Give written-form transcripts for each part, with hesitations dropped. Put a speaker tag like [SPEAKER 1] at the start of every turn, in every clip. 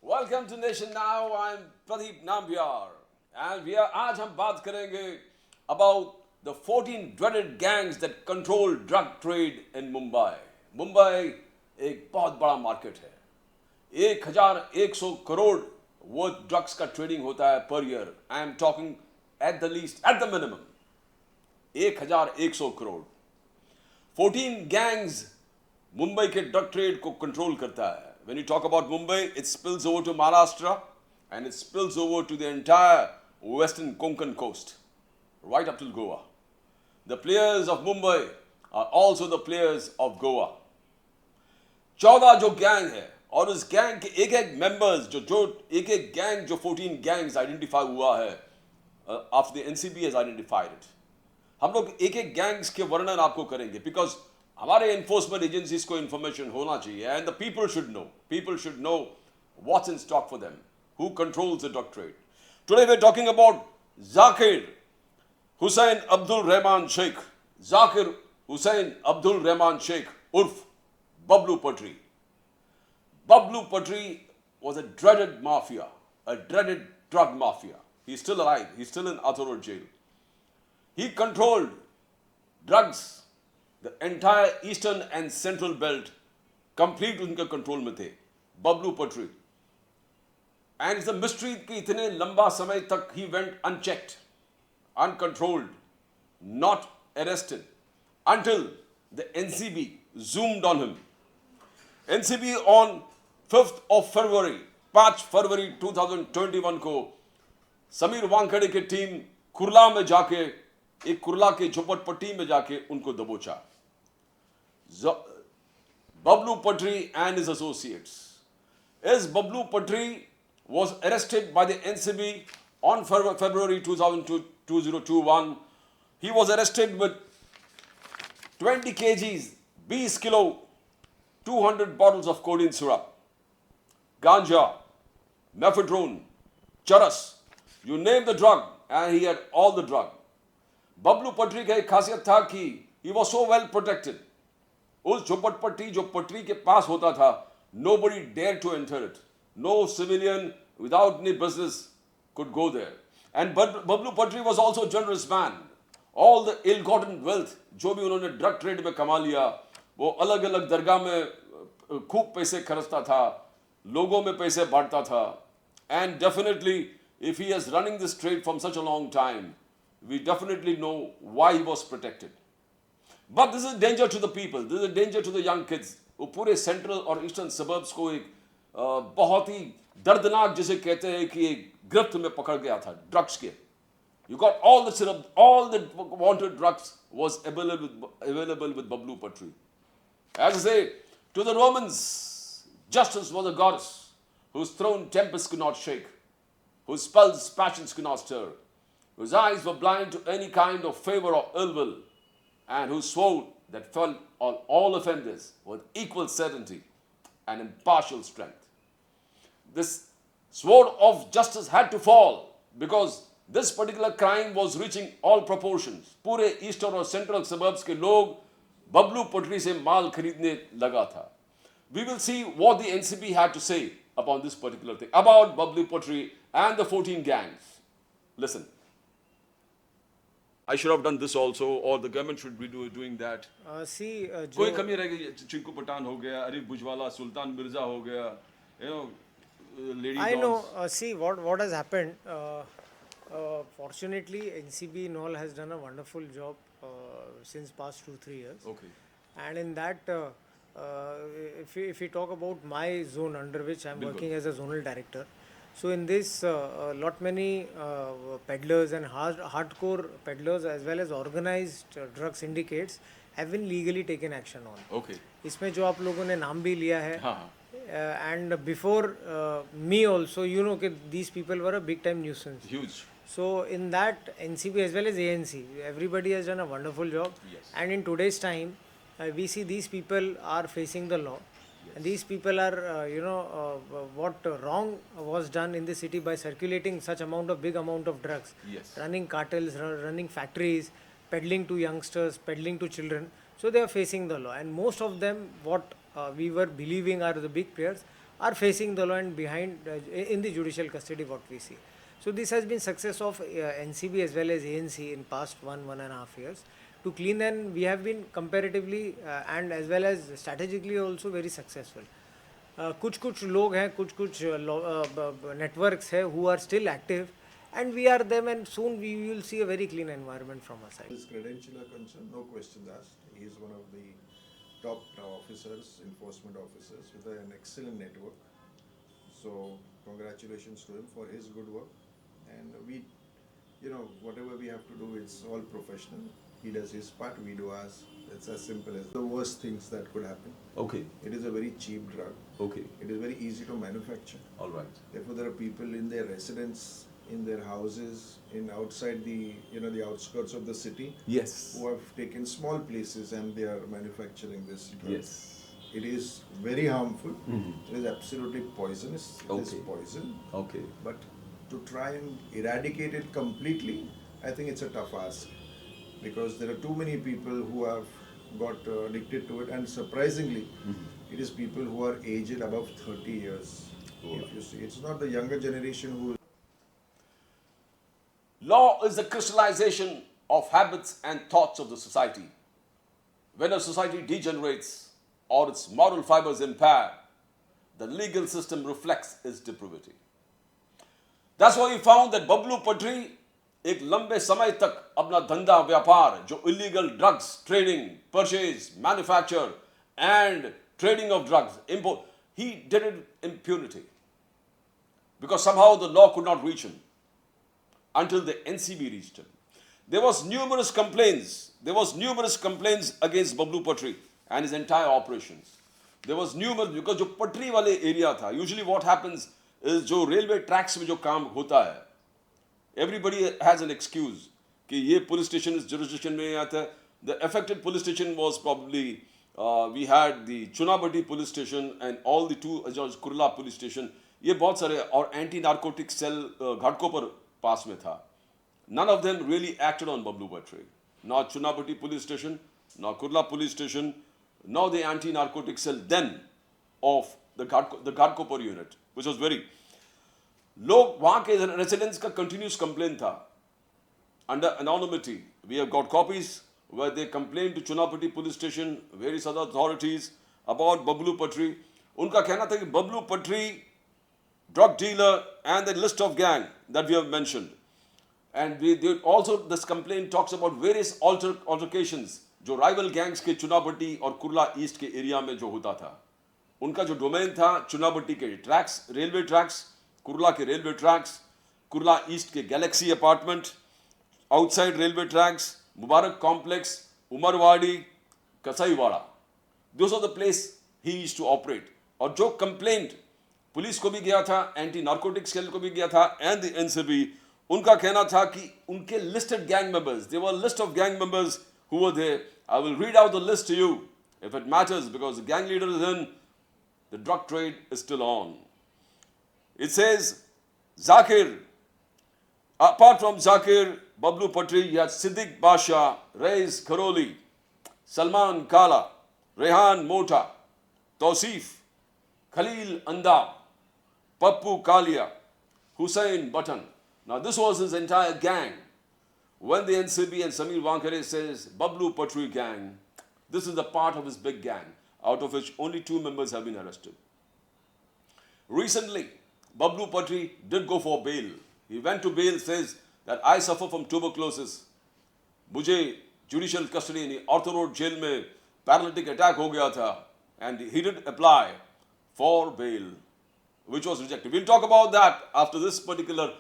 [SPEAKER 1] Welcome to Nation Now. I'm Pradeep Nambiar, and आज हम बात करेंगे about the 14 dreaded gangs that control drug trade in Mumbai. Mumbai एक बहुत बड़ा मार्केट है. 1100 करोड़ worth drugs का ट्रेडिंग होता है per year. I am talking at the least, at the minimum, 1100 crore. 14 gangs Mumbai के ड्रग ट्रेड को कंट्रोल करता है. When you talk about Mumbai, it spills over to Maharashtra and it spills over to the entire western Konkan coast, right up till Goa. The players of Mumbai are also the players of Goa. 14 जो gang है और उस gang के एक एक members जो एक gang जो 14 गैंग्स आइडेंटिफाई हुआ है after the NCB has identified it. हम लोग एक एक गैंग्स के वर्णन आपको करेंगे बिकॉज हमारे एनफोर्समेंट एजेंसीज को इंफॉर्मेशन होना चाहिए and the people should know what's in stock for them who controls the drug trade. Today we are talking about Zakir Hussain Abdul Rahman Sheikh. Zakir Hussain Abdul Rahman Sheikh उर्फ बबलू पटरी. Bablu Patri was a dreaded mafia, a dreaded drug mafia. He's still alive. He's still in Athol jail. He controlled drugs, the entire eastern and central belt, complete उनके control में थे. Bablu Patri. And it's a mystery कि इतने लंबा समय तक he went unchecked, uncontrolled, not arrested, until the NCB zoomed on him. NCB on 5th of February, 5 फरवरी 2021 को समीर वानखेड़े की टीम कुर्ला में जाके एक कुर्ला के झोपड़पट्टी में जाके उनको दबोचा. Bablu Patri and his associates. As Bablu Patri was arrested by the NCB on February 2021, he was arrested with 20 kgs, 20 kilo, 200 bottles of codeine syrup, ganja, mephedrone, charas, you name the drug, and he had all the drug. Bablu Patri का एक खासियत था कि he was so well protected. उस झोपड़पट्टी जो पटरी के पास होता था, nobody dared to enter it. No civilian without any business could go there. And Bablu Patri was also a generous man. All the ill-gotten wealth जो भी उन्होंने drug trade में कमा लिया, वो अलग अलग दरगाह में खूब पैसे खर्चता था, लोगों में पैसे बांटता था. And definitely, if he is running this trade from such a long time, we definitely know why he was protected. But this is a danger to the people. This is a danger to the young kids. वो पूरे central और eastern suburbs को एक बहुत ही दर्दनाक जिसे कहते हैं कि एक गिरफ्त में पकड़ गया था ड्रग्स के. You got all the syrup, all the wanted drugs was available with Bablu Patri. As I say, to the Romans, justice was a goddess whose throne tempests could not shake, whose pulse passions could not stir, whose eyes were blind to any kind of favor or ill will, and whose sword that fell on all offenders with equal certainty and impartial strength. This sword of justice had to fall because this particular crime was reaching all proportions. पूरे eastern और central suburbs के लोग बबलू पटरी से माल खरीदने लगा था. We will see what the NCB had to say upon this particular thing, about Bablu Patri and the 14 gangs. Listen. I should have done this also, or the government should be doing that. कोई कमी रह गई. चिंकू पठान हो गया, अरिफ बुजवाला, सुल्तान मिर्जा हो गया, lady
[SPEAKER 2] I
[SPEAKER 1] dons.
[SPEAKER 2] know. See what has happened. Fortunately, NCB and all has done a wonderful job since past 2-3 years.
[SPEAKER 1] Okay.
[SPEAKER 2] And in that, if we talk about my zone under which I am working as a zonal director, so in this, lot many peddlers and hardcore peddlers as well as organized drug syndicates have been legally taken action on.
[SPEAKER 1] Okay.
[SPEAKER 2] इसमें जो आप लोगों ने नाम भी लिया है,
[SPEAKER 1] हाँ.
[SPEAKER 2] And before me also, you know that these people were a big time nuisance.
[SPEAKER 1] Huge.
[SPEAKER 2] So in that, NCB as well as ANC, everybody has done a wonderful job.
[SPEAKER 1] Yes.
[SPEAKER 2] And in today's time, we see these people are facing the law. Yes. And these people are, what wrong was done in the city by circulating such big amount of drugs.
[SPEAKER 1] Yes.
[SPEAKER 2] Running cartels, running factories, peddling to youngsters, peddling to children. So they are facing the law. And most of them, what we were believing are the big players, are facing the law and behind in the judicial custody what we see. So this has been success of NCB as well as ANC in past 1.5 years to clean, and we have been comparatively and as well as strategically also very successful. कुछ कुछ लोग हैं, कुछ कुछ networks हैं who are still active, and we are them, and soon we will see a very clean environment from our side.
[SPEAKER 3] His credentials are concerned, no questions asked. He is one of the top officers, enforcement officers with an excellent network. So congratulations to him for his good work. And we, whatever we have to do, it's all professional. He does his part, we do ours. It's as simple as the worst things that could happen.
[SPEAKER 1] Okay.
[SPEAKER 3] It is a very cheap drug.
[SPEAKER 1] Okay.
[SPEAKER 3] It is very easy to manufacture.
[SPEAKER 1] All right.
[SPEAKER 3] Therefore, there are people in their residence, in their houses, in outside the the outskirts of the city,
[SPEAKER 1] Yes.
[SPEAKER 3] who have taken small places and they are manufacturing this drug.
[SPEAKER 1] Yes.
[SPEAKER 3] It is very harmful. It is absolutely poisonous. It is
[SPEAKER 1] Okay.
[SPEAKER 3] poison.
[SPEAKER 1] Okay.
[SPEAKER 3] But to try and eradicate it completely, I think it's a tough ask, because there are too many people who have got addicted to it, and surprisingly, it is people who are aged above 30 years. If you see, it's not the younger generation who.
[SPEAKER 1] Law is the crystallization of habits and thoughts of the society. When a society degenerates or its moral fibers impair, the legal system reflects its depravity. That's why we found that Bablu Patri एक लंबे समय तक अपना धंधा व्यापार जो illegal drugs trading, purchase, manufacture and trading of drugs, import, he did it in impunity. Because somehow the law could not reach him until the NCB reached him. There was numerous complaints against Bablu Patri and his entire operations. There was numerous, because जो पटरी वाले area था, usually what happens is जो railway tracks में जो काम होता है, everybody has an excuse कि ये police station is jurisdiction में आता है. The affected police station was probably we had the Chunabati police station and all the two Kurla police station. ये बहुत सारे और anti-narcotic cell घाटकोपर पास में था. None of them really acted on Bablu Patri. Not Chunabati police station, nor Kurla police station, nor the anti-narcotic cell then of the Ghatkopar unit, which was very. लोग वहाँ के residents का continuous complaint था. Under anonymity, we have got copies where they complained to Chunapati police station, various other authorities about Bablu Patri. उनका कहना था कि Bablu Patri, drug dealer, and the list of gang that we have mentioned. And they also, this complaint talks about various altercations जो rival gangs के चुनापट्टी और Kurla east के area में जो होता था. उनका जो डोमेन था चुनापट्टी के ट्रैक्स, रेलवे ट्रैक्स, कुर्ला के रेलवे ट्रैक्स, कुर्ला ईस्ट के Galaxy apartment, outside railway tracks, Mubarak complex, Umarwadi, Kasaiwada. Those are the place he used to operate. और जो कंप्लेंट पुलिस को भी गया था, एंटी नार्कोटिक्स सेल को भी गया था, एंड द एनसीबी, उनका कहना था कि उनके listed gang members, there were a list of gang members who were there. I will read out the list to you if it matters, because the gang leader is in, the drug trade is still on. It says Zakir, apart from Zakir, Bablu Patri, you had Siddiq Basha, Raiz Karoli, Salman Kala, Rehan Mota, Tausif, Khalil Anda, Pappu Kalia, Hussain Button. Now this was his entire gang. When the NCB and Samir Wankare says Bablu Patri gang, this is the part of his big gang, out of which only 2 members have been arrested. Recently, Bablu Patri did go for bail. He went to bail, says that I suffer from tuberculosis. मुझे judicial custody in the Arthur Road jail में paralytic attack हो गया था, and he did apply for bail, which was rejected. We'll talk about that after this particular.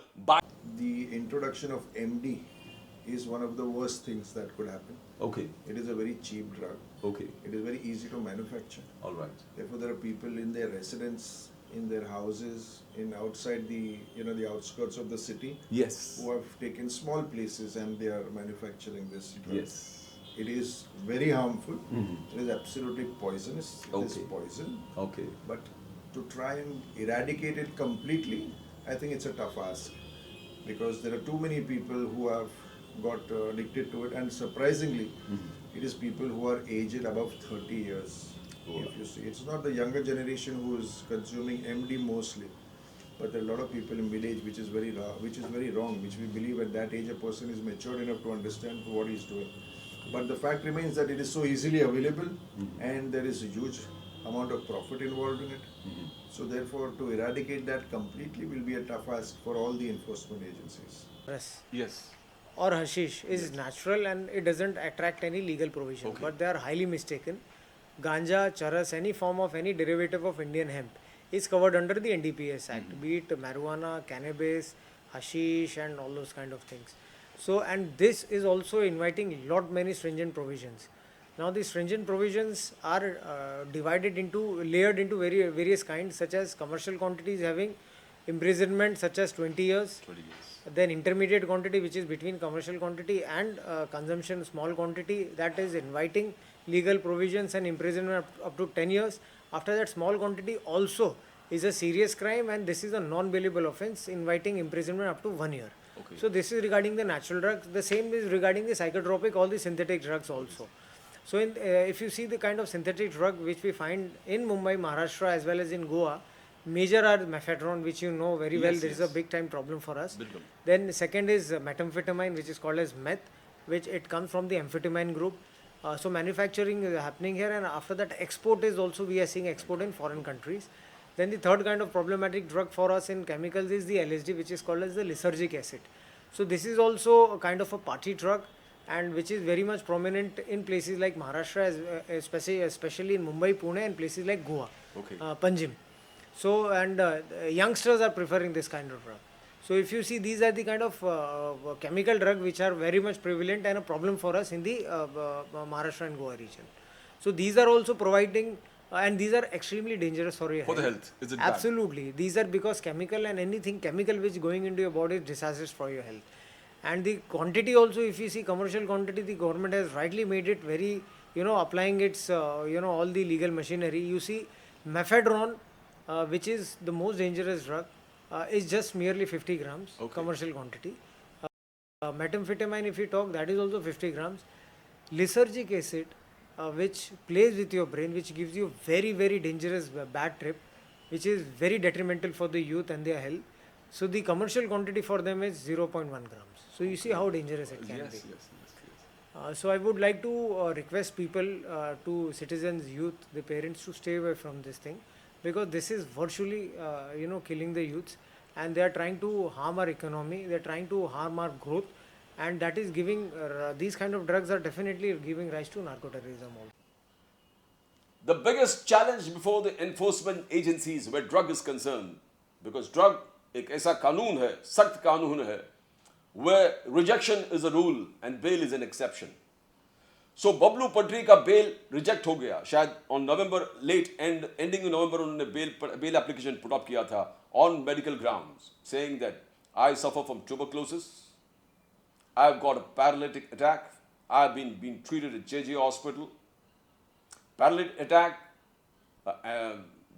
[SPEAKER 3] The introduction of MD is one of the worst things that could happen.
[SPEAKER 1] Okay.
[SPEAKER 3] It is a very cheap drug.
[SPEAKER 1] Okay.
[SPEAKER 3] It is very easy to manufacture.
[SPEAKER 1] All right.
[SPEAKER 3] Therefore, there are people in their residence, in their houses, in outside the the outskirts of the city,
[SPEAKER 1] Yes.
[SPEAKER 3] who have taken small places and they are manufacturing this drug.
[SPEAKER 1] Yes.
[SPEAKER 3] It is very harmful. It is absolutely poisonous. It is
[SPEAKER 1] Okay.
[SPEAKER 3] poison.
[SPEAKER 1] Okay.
[SPEAKER 3] But to try and eradicate it completely, I think it's a tough ask, because there are too many people who have got addicted to it, and surprisingly, it is people who are aged above 30 years. If you see, it's not the younger generation who is consuming MD mostly, but there are a lot of people in village which is very wrong, which we believe at that age a person is matured enough to understand what he's doing. But the fact remains that it is so easily available, and there is a huge amount of profit involved in it. So therefore, to eradicate that completely will be a tough ask for all the enforcement agencies.
[SPEAKER 2] Yes.
[SPEAKER 1] Yes.
[SPEAKER 2] Or hashish is natural and it doesn't attract any legal provision,
[SPEAKER 1] Okay.
[SPEAKER 2] but they are highly mistaken. Ganja, charas, any form of any derivative of Indian hemp is covered under the NDPS Act, be it marijuana, cannabis, hashish, and all those kind of things. So, and this is also inviting lot many stringent provisions. Now, the stringent provisions are layered into various kinds, such as commercial quantities having imprisonment such as 20 years,
[SPEAKER 1] 20 years.
[SPEAKER 2] then intermediate quantity, which is between commercial quantity and consumption small quantity, that is inviting legal provisions and imprisonment up to 10 years. After that, small quantity also is a serious crime, and this is a non-bailable offense inviting imprisonment up to 1 year.
[SPEAKER 1] Okay.
[SPEAKER 2] So this is regarding the natural drugs. The same is regarding the psychotropic, all the synthetic drugs also. So if you see the kind of synthetic drug which we find in Mumbai, Maharashtra, as well as in Goa, major are mephedrone, which you know very well.
[SPEAKER 1] Yes,
[SPEAKER 2] There is
[SPEAKER 1] yes.
[SPEAKER 2] a big time problem for us.
[SPEAKER 1] Bilkul.
[SPEAKER 2] Then second is methamphetamine, which is called as meth, which it comes from the amphetamine group. So manufacturing is happening here, and after that export is also, we are seeing export in foreign countries. Then the third kind of problematic drug for us in chemicals is the LSD, which is called as the lysergic acid. So this is also a kind of a party drug, and which is very much prominent in places like Maharashtra, especially in Mumbai, Pune, and places like Goa,
[SPEAKER 1] Okay.
[SPEAKER 2] Panjim. So, and youngsters are preferring this kind of drug. So, if you see, these are the kind of chemical drug which are very much prevalent and a problem for us in the Maharashtra and Goa region. So, these are also providing, and these are extremely dangerous for your
[SPEAKER 1] For the
[SPEAKER 2] health.
[SPEAKER 1] health, is it bad?
[SPEAKER 2] Absolutely. These are because chemical, and anything chemical which going into your body is disastrous for your health. And the quantity also, if you see commercial quantity, the government has rightly made it very, applying its, all the legal machinery. You see, mephedrone, which is the most dangerous drug, is just merely 50 grams
[SPEAKER 1] Okay.
[SPEAKER 2] commercial quantity. Methamphetamine, if you talk, that is also 50 grams. Lysergic acid, which plays with your brain, which gives you very, very dangerous bad trip, which is very detrimental for the youth and their health. So the commercial quantity for them is 0.1 grams. So you see how dangerous it can
[SPEAKER 1] Yes,
[SPEAKER 2] be.
[SPEAKER 1] yes, yes.
[SPEAKER 2] So I would like to request people, to citizens, youth, the parents, to stay away from this thing, because this is virtually, killing the youths, and they are trying to harm our economy. They are trying to harm our growth, and that is giving these kind of drugs are definitely giving rise to narcoterrorism also.
[SPEAKER 1] The biggest challenge before the enforcement agencies where drug is concerned, because drug एक ऐसा कानून है, सख्त कानून है, where rejection is a rule and bail is an exception. So Bablu Patri का bail reject हो गया, शायद on November ending in November उन्होंने bail application put up किया था on medical grounds, saying that I suffer from tuberculosis, I have got a paralytic attack, I have been treated at JJ Hospital, paralytic attack,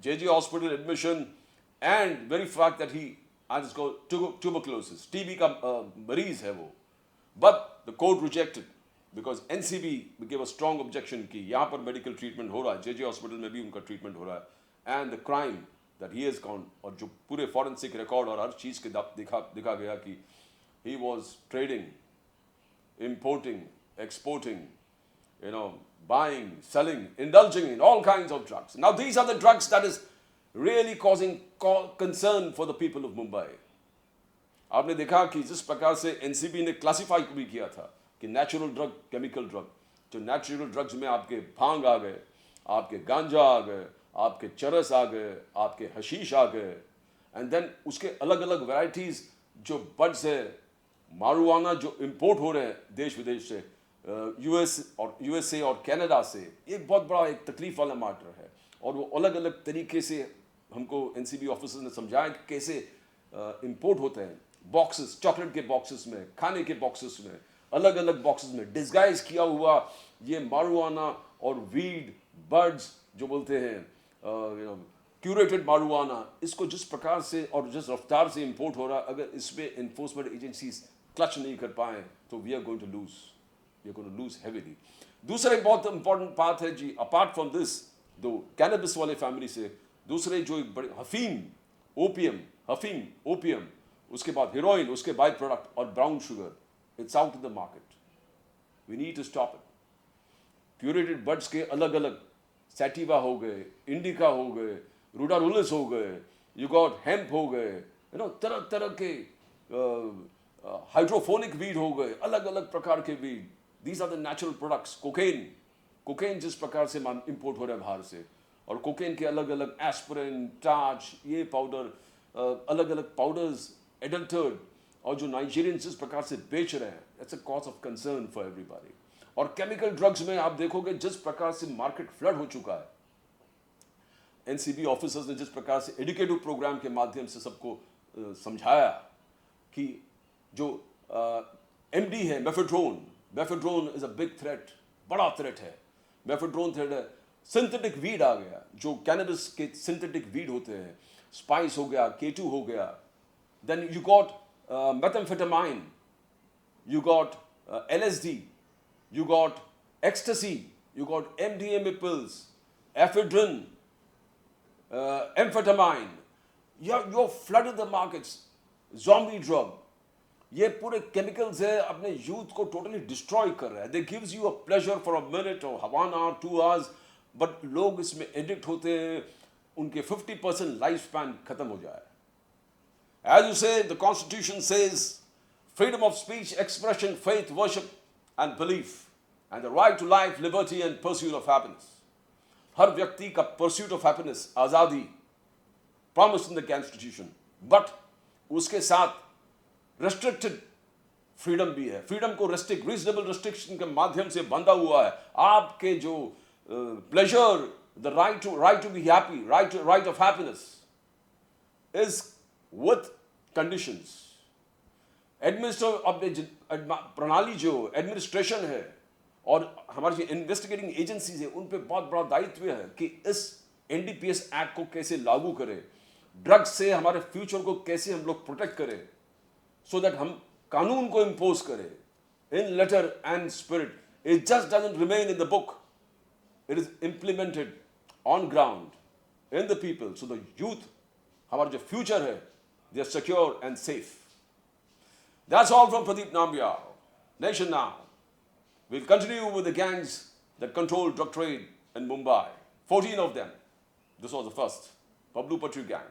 [SPEAKER 1] JJ Hospital admission, and very fact that he has got tuberculosis, TB का मरीज है वो. But the court rejected because NCB gave a strong objection कि यहाँ पर medical treatment हो रहा है, JJ Hospital में भी उनका treatment हो रहा है, and the crime that he has gone, और जो पूरे forensic record और हर चीज़ के दिखा गया कि he was trading, importing, exporting, buying, selling, indulging in all kinds of drugs. Now these are the drugs that is really causing concern for the people of Mumbai. आपने देखा कि जिस प्रकार से एनसीबी ने क्लासिफाई भी किया था कि नेचुरल ड्रग, केमिकल ड्रग, जो नेचुरल ड्रग्स में आपके भांग आ गए, आपके गांजा आ गए, आपके चरस आ गए, आपके हशीश आ गए, एंड देन उसके अलग अलग वैरायटीज जो बड्स है, मारुआना जो इंपोर्ट हो रहे हैं देश विदेश से, यूएसए और कनाडा से, ये बहुत बड़ा एक तकलीफ वाला मैटर है. और वो अलग अलग तरीके से हमको एनसीबी ऑफिसर्स ने समझाया कि कैसे इंपोर्ट होते हैं, बॉक्सेस, चॉकलेट के बॉक्सेस में, खाने के बॉक्सेस में, अलग अलग बॉक्सेस में डिस्गाइज किया हुआ ये मारुआना और वीड बर्ड्स जो बोलते हैं, क्यूरेटेड मारुआना, इसको जिस प्रकार से और जिस रफ्तार से इंपोर्ट हो रहा, अगर इसमें इन्फोर्समेंट एजेंसीज क्लच नहीं कर पाए तो we are going to lose heavily. दूसरा एक बहुत इंपॉर्टेंट बात है जी, अपार्ट फ्रॉम दिस, दो कैनबिस वाले फैमिली से दूसरे जो एक बड़े हफीम ओपियम, उसके बाद हेरोइन, उसके बाय प्रोडक्ट और brown sugar, it's out in the market. We need to stop it. प्यूरेटेड बड्स के अलग अलग सैटिवा हो गए, इंडिका हो गए, रूडारुलिस हो गए, यू गॉट हेम्प हो गए, तरह तरह के हाइड्रोफोनिक वीड हो गए, अलग अलग प्रकार के weed. These are the natural products. Cocaine जिस प्रकार से इंपोर्ट हो रहा है बाहर से, और कोकेन के अलग अलग एस्पिरिन, टाच, ये पाउडर, अलग अलग पाउडर्स एडल्टर्ड, और जो नाइजीरियन जिस प्रकार से बेच रहे हैं, that's a cause of concern for everybody. और केमिकल ड्रग्स में आप देखोगे जिस प्रकार से मार्केट फ्लड हो चुका है, एनसीबी ऑफिसर्स ने जिस प्रकार से एजुकेटिव प्रोग्राम के माध्यम से सबको समझाया कि जो एमडी है mephedrone is a big threat, बड़ा थ्रेट है. मेफेड्रोन थ्रेट है. सिंथेटिक वीड आ गया, जो कैनबिस के सिंथेटिक वीड होते हैं, स्पाइस हो गया, K2 हो गया. Then you got methamphetamine, you got LSD, you got ecstasy, you got MDMA pills, ephedrine, amphetamine. You're flooded the markets. Zombie drug. ये पूरे केमिकल्स है, अपने यूथ को टोटली डिस्ट्रॉय कर रहा है. They gives you a pleasure for a minute और 1 hour 2 hours, but लोग इसमें एडिक्ट होते हैं, उनके 50% लाइफ स्पैन खत्म हो जाए. As you say, the Constitution says freedom of speech, expression, faith, worship and belief, and the right to life, liberty and pursuit of happiness. हर व्यक्ति का pursuit of happiness, आज़ादी, promised in the Constitution, but उसके साथ restricted freedom भी है. freedom को reasonable restriction के माध्यम से बंधा हुआ है. आपके जो pleasure, the right to be happy, right of happiness is with conditions. प्रणाली जो एडमिनिस्ट्रेशन है और हमारी जो इन्वेस्टिगेटिंग एजेंसीज है, उन पे बहुत बड़ा दायित्व है कि इस एनडीपीएस एक्ट को कैसे लागू करें, ड्रग्स से हमारे फ्यूचर को कैसे हम लोग प्रोटेक्ट करें, सो दैट हम कानून को इम्पोज करें in letter and spirit. It just doesn't remain in the book, it is implemented on ground in the people. So the youth, हमारा जो फ्यूचर है, they are secure and safe. That's all from Pradeep Nambiar. Nation Now. We'll continue with the gangs that control drug trade in Mumbai. 14 of them. This was the first Bablu Patri gang.